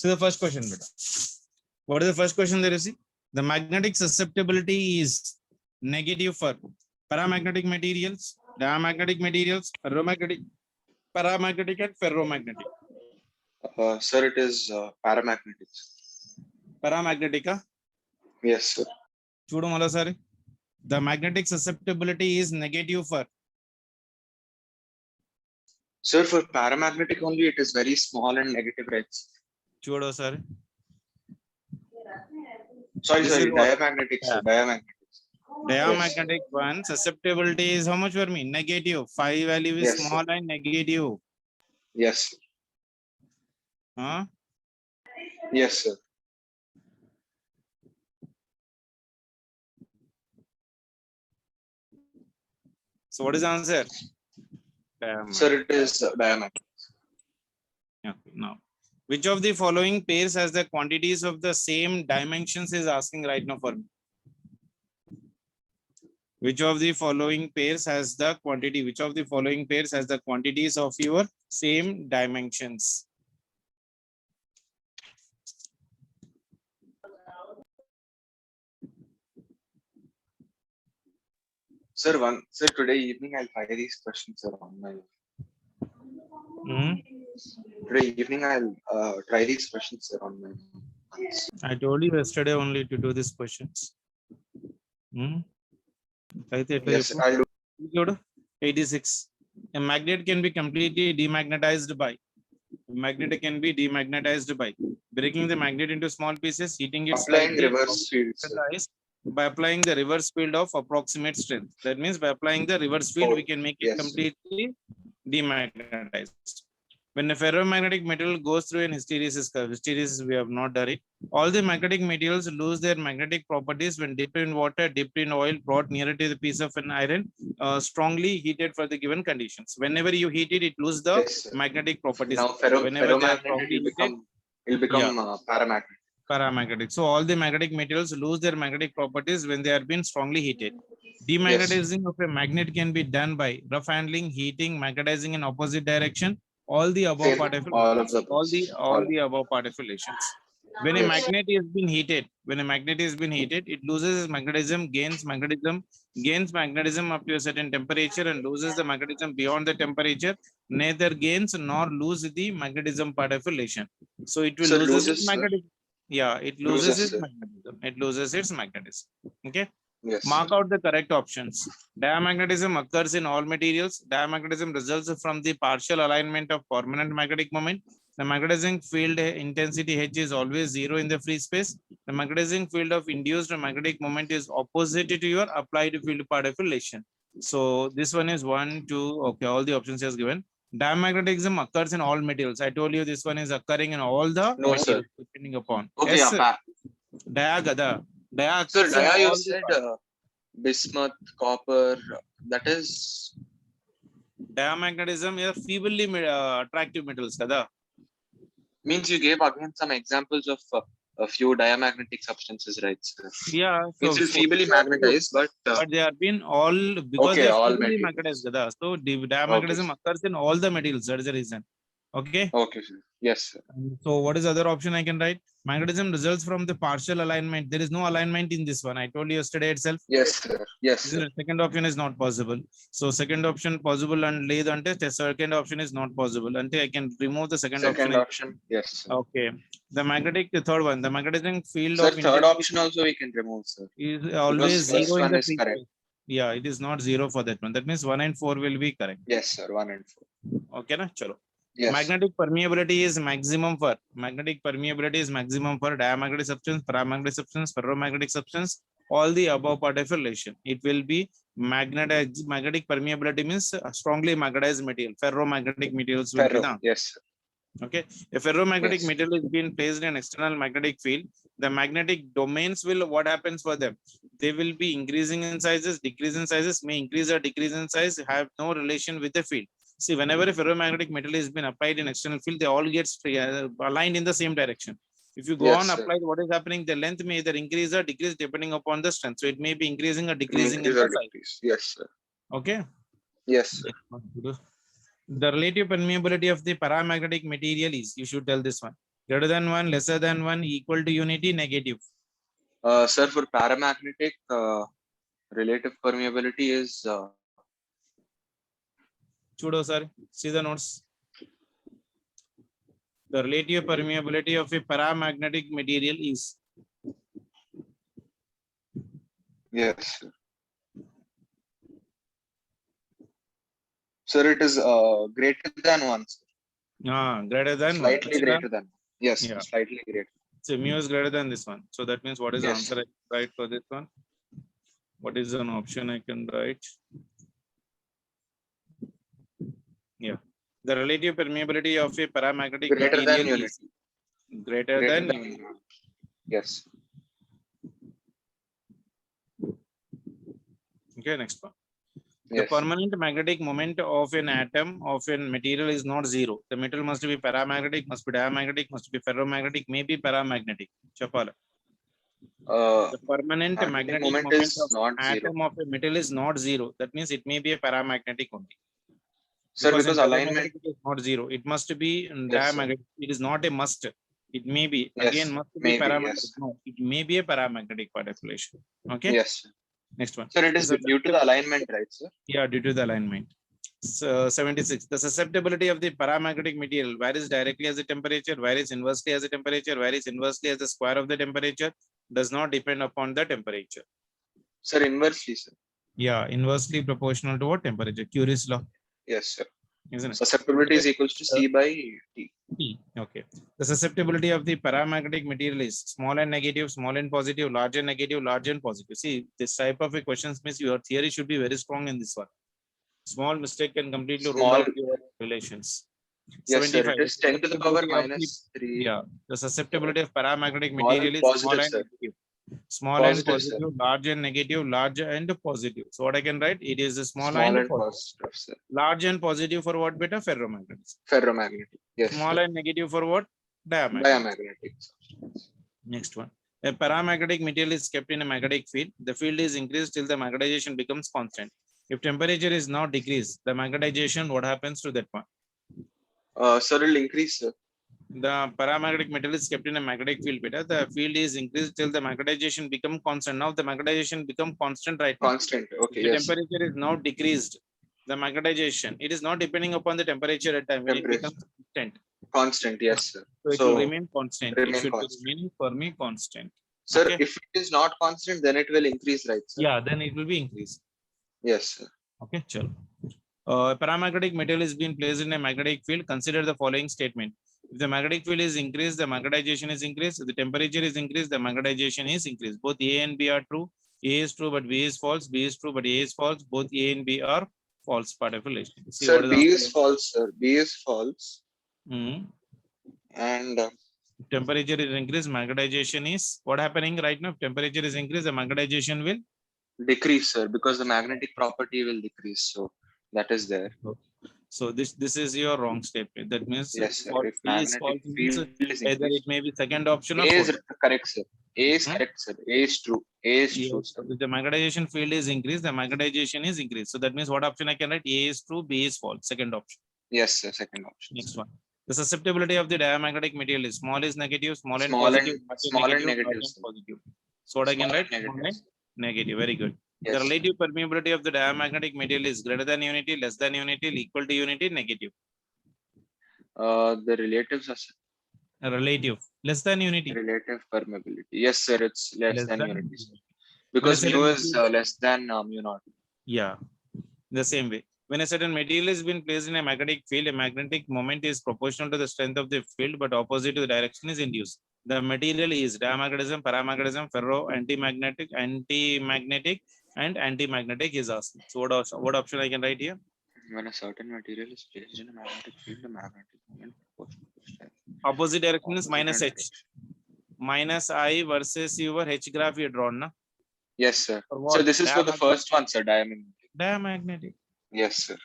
So the first question, beta. What is the first question there you see? The magnetic susceptibility is negative for paramagnetic materials, diamagnetic materials, ferromagnetic, paramagnetic and ferromagnetic. Sir, it is paramagnetic. Paramagnetic. Yes, sir. చూడు మరోసారి. The magnetic susceptibility is negative for. Sir, for paramagnetic only, it is very small and negative, right? చూడు sir. Sorry, diamagnetic, sir. Diamagnetic one susceptibility is how much for me? Negative. Phi value is small and negative. Yes. Huh? Yes, sir. So what is the answer? Sir, it is diamagnetic. Yeah. Now, which of the following pairs has the quantities of the same dimensions is asking right now for me? Which of the following pairs has the quantity? Which of the following pairs has the quantities of your same dimensions? Sir, today evening I'll try these questions, sir, on my. Today evening I'll try these questions, sir, on my. I told you yesterday only to do these questions. Yes, I'll do. 86. A magnet can be completely demagnetized by. Magnet can be demagnetized by breaking the magnet into small pieces, heating it applying reverse field, by applying the reverse field of approximate strength. That means by applying the reverse field, we can make it completely demagnetized. When a ferromagnetic material goes through an hysteresis curve, hysteresis we have not done it. All the magnetic materials lose their magnetic properties when dipped in water, dipped in oil, brought nearer to the piece of an iron, strongly heated for the given conditions. Whenever you heat it, it loses the magnetic properties. Now ferromagnetic will become paramagnetic. Paramagnetic. So all the magnetic materials lose their magnetic properties when they are being strongly heated. Demagnetizing of a magnet can be done by rough handling, heating, magnetizing in opposite direction. All the above part of all the above part of relations. When a magnet is being heated, it loses its magnetism, gains magnetism up to a certain temperature and loses the magnetism beyond the temperature. Neither gains nor lose the magnetism part of relation. So it will lose its magnetism. Yeah, it loses its magnetism. It loses its magnetism. Okay. Yes. Mark out the correct options. Diamagnetism occurs in all materials. Diamagnetism results from the partial alignment of permanent magnetic moment. The magnetizing field intensity H is always 0 in the free space. The magnetizing field of induced magnetic moment is opposite to your applied field part of relation. So this one is 1, 2. Okay, all the options is given. Diamagnetism occurs in all materials. I told you this one is occurring in all the materials, depending upon. Okay, yes, Dia, sir, dia you said bismuth, copper, that is diamagnetism is feebly attractive metals kada. Means you gave again some examples of a few diamagnetic substances, right, sir? Yeah, so it's feebly magnetized, but they are being all because they are feebly magnetized kada. So diamagnetism occurs in all the materials. That is the reason. Okay. Okay, sir. Yes, sir. So what is the other option I can write? Magnetism results from the partial alignment. There is no alignment in this one. I told you yesterday itself. Yes, sir. Yes, sir. Second option is not possible. So second option possible and lead ante second option is not possible. Until I can remove the second option. Yes, sir. Okay. The third one, the magnetic field sir, of third option also we can remove, sir. Is always because 0 in the is correct. Yeah, it is not 0 for that one. That means 1 and 4 will be correct. Yes, sir. 1 and 4. Okay, na? Chalo. Yes. Magnetic permeability is maximum for diamagnetic substance, paramagnetic substance, ferromagnetic substance, all the above part of relation. It will be magnetic permeability means strongly magnetized material. Ferromagnetic materials will be the. Yes. Okay. A ferromagnetic material is being placed in external magnetic field. The magnetic domains will, what happens for them? They will be increasing in sizes, decrease in sizes, may increase or decrease in size, have no relation with the field. See, whenever a ferromagnetic metal has been applied in external field, they all get aligned in the same direction. If you go on apply, what is happening? The length may either increase or decrease depending upon the strength. So it may be increasing or decreasing in the size. Yes, sir. Okay. Yes, sir. The relative permeability of the paramagnetic material is, you should tell this one. Greater than 1, lesser than 1, equal to unity, negative. Sir, for paramagnetic, relative permeability is Chudo, sir. See the notes. The relative permeability of a paramagnetic material is. yes, sir. Sir, it is greater than 1, sir. Greater than 1. Slightly greater than. Yes, Yeah. slightly greater. So mu is greater than this one. So that means what is the Yes. answer I can write for this one? What is an option I can write? Yeah. The relative permeability of a paramagnetic Greater than material is unity. greater than. Yes. Okay, next one. The Yes. permanent magnetic moment of an atom of a material is not zero. The metal must be paramagnetic, must be diamagnetic, must be ferromagnetic, may be paramagnetic. Chapala. The permanent magnetic moment is of not zero. atom of a metal is not zero. That means it may be a paramagnetic only. Sir, Because in because alignment. ferromagnetic it is not zero. It must be Yes, diamagnetic. It is not a must. It may be. Yes, Again, must be maybe, paramagnetic. yes. No, it may be a paramagnetic by definition. Okay. Yes. Next one. Sir, it is due to the alignment, right, sir? Yeah, due to the alignment. So 76. The susceptibility of the paramagnetic material varies directly as the temperature, varies inversely as the temperature, varies inversely as the square of the temperature, does not depend upon the temperature. Sir, inversely, sir. Yeah, inversely proportional to what temperature? Curie's law. Yes, sir. Isn't it? Susceptibility is equals to C by T. T. Okay. The susceptibility of the paramagnetic material is small and negative, small and positive, large and negative, large and positive. See, this type of a questions means your theory should be very strong in this one. Small mistake can completely rule out your relations. Yes, 75. sir. It is 10 to the power minus 3. Yeah, the susceptibility of paramagnetic Small material is positive, small and sir. negative. Small and Positive, sir. positive, large and negative, large and positive. So what I can write? It is a small and and positive, sir. large and positive for what beta? Ferromagnetic. Ferromagnetic. Yes. Small sir. and negative for what? Diamagnetic. Diamagnetic. Next one. A paramagnetic material is kept in a magnetic field. The field is increased till the magnetization becomes constant. If temperature is now decreased, the magnetization, what happens to that one? Sir, it will increase, sir. The paramagnetic metal is kept in a magnetic field beta. The field is increased till the magnetization become constant. Now the magnetization become constant right now. Constant. Okay. The Yes. temperature is now decreased. The magnetization, it is not depending upon the temperature at time. When it becomes constant. Constant. Yes, sir. So it will remain constant. It should be remaining for me constant. Sir, Okay. if it is not constant, then it will increase, right, sir? Yeah, then it will be increased. Yes, sir. Okay, chalo. Paramagnetic metal is being placed in a magnetic field. Consider the following statement. If the magnetic field is increased, the magnetization is increased. If the temperature is increased, the magnetization is increased. Both A and B are true. A is true, but B is false. B is true, but A is false. Both A and B are false part of relation. See, sir, B is false, sir. B is false. And temperature is increased, magnetization is what happening right now? If temperature is increased, the magnetization will decrease, sir, because the magnetic property will decrease. So that is there. So this is your wrong statement. That means yes, sir. If A is false, means either it may be second option or A is fourth. correct, sir. A is correct, sir. A is true. A is true, sir. If the magnetization field is increased, the magnetization is increased. So that means what option I can write? A is true, B is false. Second option. Yes, sir. Second option. Next one. The susceptibility of the diamagnetic material is small is negative, small and positive, positive. So what I can write? Small and negative. Very good. Yes. The relative permeability of the diamagnetic material is greater than unity, less than unity, equal to unity, negative. The relatives are relative, less than unity. Relative permeability. Yes, sir. It's less than unity. Because mu is less than mu naught. Yeah, the same way. When a certain material is being placed in a magnetic field, a magnetic moment is proportional to the strength of the field, but opposite to the direction is induced. The material is diamagnetism, paramagnetism, ferro, antimagnetic, and antimagnetic is asked. So what option I can write here? When a certain material is placed in a magnetic field, the magnetic moment proportional to the strength. Opposite direction is minus H. Minus I versus your H graph you drawn, na? Yes, sir. So this is for the first one, sir. Diamagnetic. Yes, sir.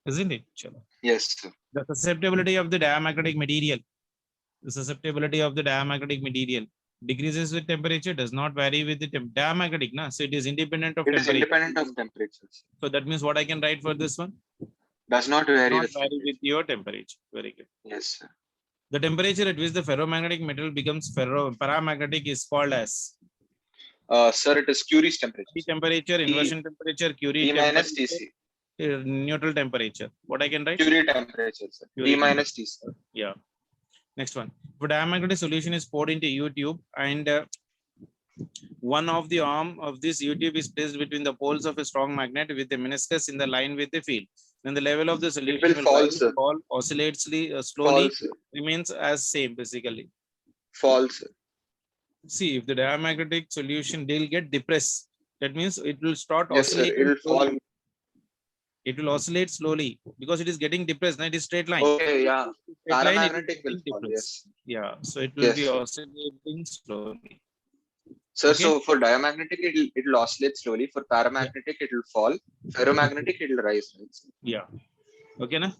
Isn't it? Chalo. Yes, sir. The susceptibility of the diamagnetic material. The susceptibility of the diamagnetic material decreases with temperature, does not vary with the diamagnetic, na? So it is independent of temperature. It is independent of temperature. So that means what I can write for this one? Does not vary, with your temperature. Very good. Yes, sir. The temperature at which the ferromagnetic metal becomes paramagnetic is called as Sir, it is Curie's temperature. T temperature, inversion temperature, Curie T minus temperature, TC. neutral temperature. What I can write? Curie temperature, sir. Curie T minus T, sir. Yeah. Next one. If a diamagnetic solution is poured into U tube and one of the arm of this U tube is placed between the poles of a strong magnet with the meniscus in the line with the field, then the level of the solution will fall, rise, sir. fall, oscillates slowly, Fall, sir. remains as same basically. Fall, sir. See, if the diamagnetic solution will get depressed, that means it will start Yes, sir. oscillating It will slowly. fall. It will oscillate slowly because it is getting depressed. Now it is straight line. Okay, yeah. Straight line, it is Paramagnetic will getting fall. depressed. Yes. Yeah, so it will Yes, be sir. oscillating slowly. Sir, Okay. so for diamagnetic, it will oscillate slowly. For paramagnetic, it will fall. Ferromagnetic, it will rise. Right, sir? Yeah. Okay, na?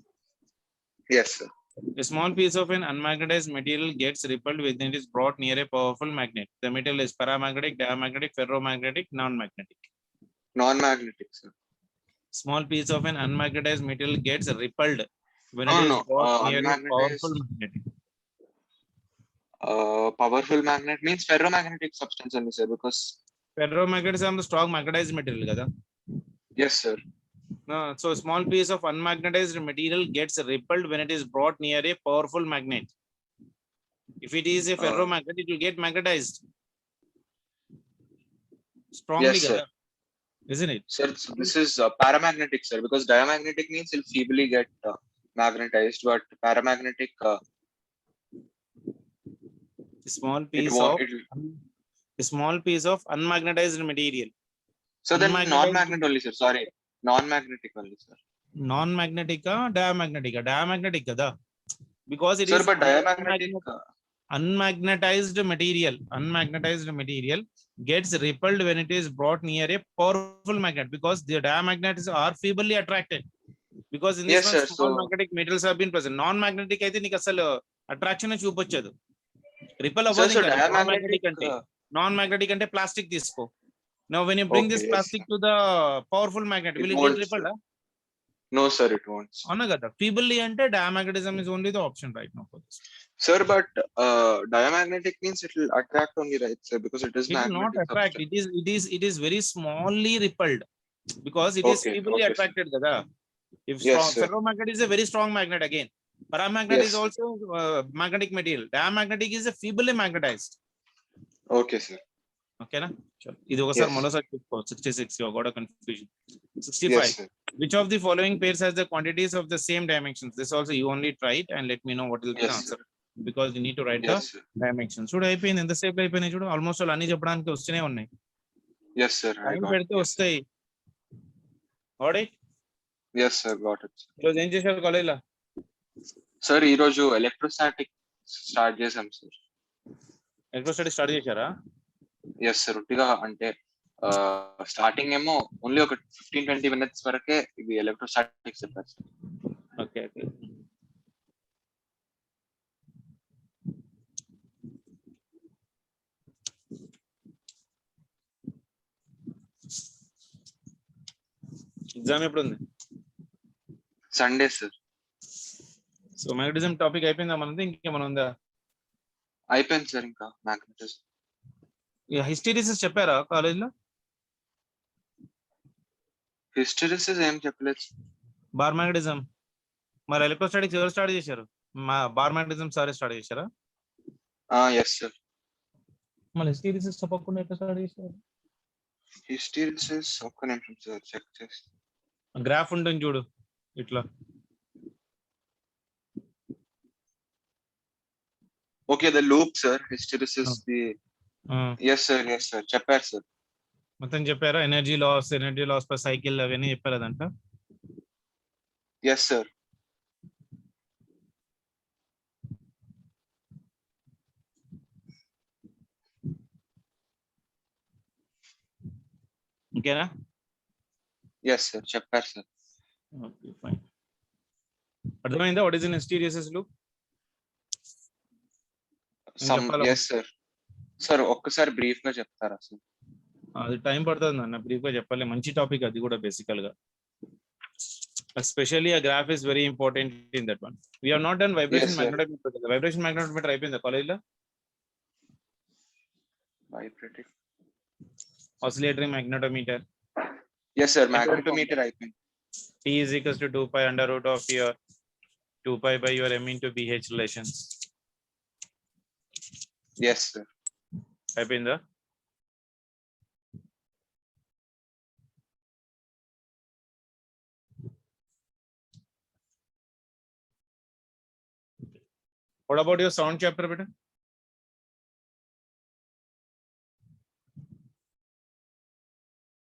Yes, sir. A small piece of an unmagnetized material gets repelled when it is brought near a powerful magnet. The metal is paramagnetic, diamagnetic, ferromagnetic, non-magnetic. Non-magnetic, sir. Small piece of an unmagnetized material gets repelled when No, it is no. brought near a Unmagnetized. powerful magnet. Powerful magnet means ferromagnetic substance only, sir. Because Ferromagnetism is strong magnetized material, kada? yes, sir. No, so a small piece of unmagnetized material gets repelled when it is brought near a powerful magnet. If it is a ferromagnet, it will get magnetized strongly, Yes, sir. kada? Isn't it? Sir, so this is paramagnetic, sir. Because diamagnetic means it'll feebly get magnetized, but paramagnetic A small it piece won't. of a small piece of unmagnetized material. So then Unmagnetized- non-magnet only, sir. Sorry, non-magnetic only, sir. Non-magnetic, diamagnetic, diamagnetic, kada? Because it Sir, is but diamagnetic. unmagnetized material gets repelled when it is brought near a powerful magnet because the diamagnets are feebly attracted. Because in this Yes, one, sir. small So magnetic metals have been present. Non-magnetic అయితే నీకు అసలు attraction చూపొచ్చదు. Repel sir, అవ్వదు so ఇంకా diamagnetic. non-magnetic అంటే. Non-magnetic అంటే plastic తీసుకో. Now when you bring Okay, this yes, plastic to the powerful magnet, It will it get won't, repelled? sir. No, sir, it won't. అవునా కదా? Feebly అంటే diamagnetism is only the option right now for this. Sir, but diamagnetic means it will attract only, right, sir? Because it is It will not magnetic attract. substance. It is very smallly repelled because it is Okay, feebly okay, sir. attracted, kada? If Yes, strong, sir. ferromagnet is a very strong magnet again. Paramagnet Yes, is sir. also magnetic material. Diamagnetic is a feebly magnetized. Okay, sir. Okay, na? Sure. ఇది ఒకసారి Yes. మరోసారి చూసుకో. 66 you got a confusion. Yes, 65. sir. Which of the following pairs has the quantities of the same dimensions? This also you only try it and let me know what will be the Yes, answer because you need to write Yes, sir. the dimensions. చూడు అయిపోయింది ఎంతసేపు అయిపోయినాయి చూడు almost వాళ్ళు అన్ని చెప్పడానికి వస్తూనే ఉన్నాయి. Yes, sir. I time got it. పెడితే Yes, sir. వస్తాయి. Alright. Yes, sir. Got it. ఈరోజు ఏం చేశారు కాలేజ్లో? Sir, ఈ రోజు ఎలక్ట్రోస్టాటిక్ స్టార్ట్ చేసాం, సార్. ఎలక్ట్రోస్టాటిక్ స్టార్ట్ చేశారా? Yes sir. ఉట్టిగా అంటే స్టార్టింగ్ ఏమో ఓన్లీ ఒక 15-20 minutes వరకే ఇది ఎలక్ట్రోస్టాటిక్స్ చెప్పారు సార్. Okay okay. ఎగ్జామ్ ఎప్పుడు ఉంది? Sunday sir. So magnetism topic అయిపోయిందా మనది? ఇంకేమైనా ఉందా? అయిపోయింది సార్. ఇంకా మ్యాగ్నెటిజం. హిస్టరీసిస్ చెప్పారా కాలేజ్లో? హిస్టరీసిస్ ఏం చెప్పలేదు. Bar magnetism. మరి ఎలక్ట్రోస్టాటిక్స్ ఎవరు స్టార్ట్ చేశారు? మా బార్ మ్యాగ్నెటిజం సారే స్టార్ట్ చేశారా? Yes sir. మళ్ళీ హిస్టరీసిస్ చెప్పకుండా ఎట్లా స్టార్ట్ చేశారు? హిస్టరీసిస్ ఒక్క నిమిషం సార్ చెక్ చేస్తా. గ్రాఫ్ ఉంటుంది చూడు ఇట్లా. Okay, the loop sir. Hysteresis ది. ఎస్ సార్, ఎస్ సార్ చెప్పారు సార్. మొత్తం చెప్పారా? ఎనర్జీ లాస్ పర్ సైకిల్ అవన్నీ చెప్పారు అదంట. Yes sir. ఓకేనా? ఎస్ సార్ చెప్పారు సార్. Okay fine. అర్థమైందా what is in hysteresis loop? Yes sir. Sir ఒక్కసారి బ్రీఫ్ గా చెప్తారా సార్? అది టైం పడుతుంది అన్న, బ్రీఫ్ గా చెప్పాలి. మంచి టాపిక్ అది కూడా బేసికల్ గా. Especially a graph is very important in that one. We have not done vibration Yes, sir. magnetometer. Vibration magnetometer in the college la Vibrating. oscillatory magnetometer. Yes, sir. Magnetometer అయిపోయింది. T is equals to 2 pi under root of your 2 pi by your M into BH relations. Yes, sir. అయిపోయిందా? What about your sound chapter, beta?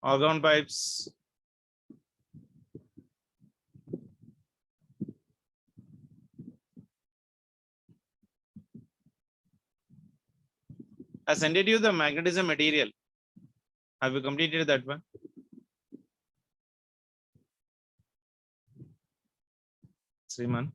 Organ pipes. I sent it you the magnetism material. Have you completed that one? Sriman.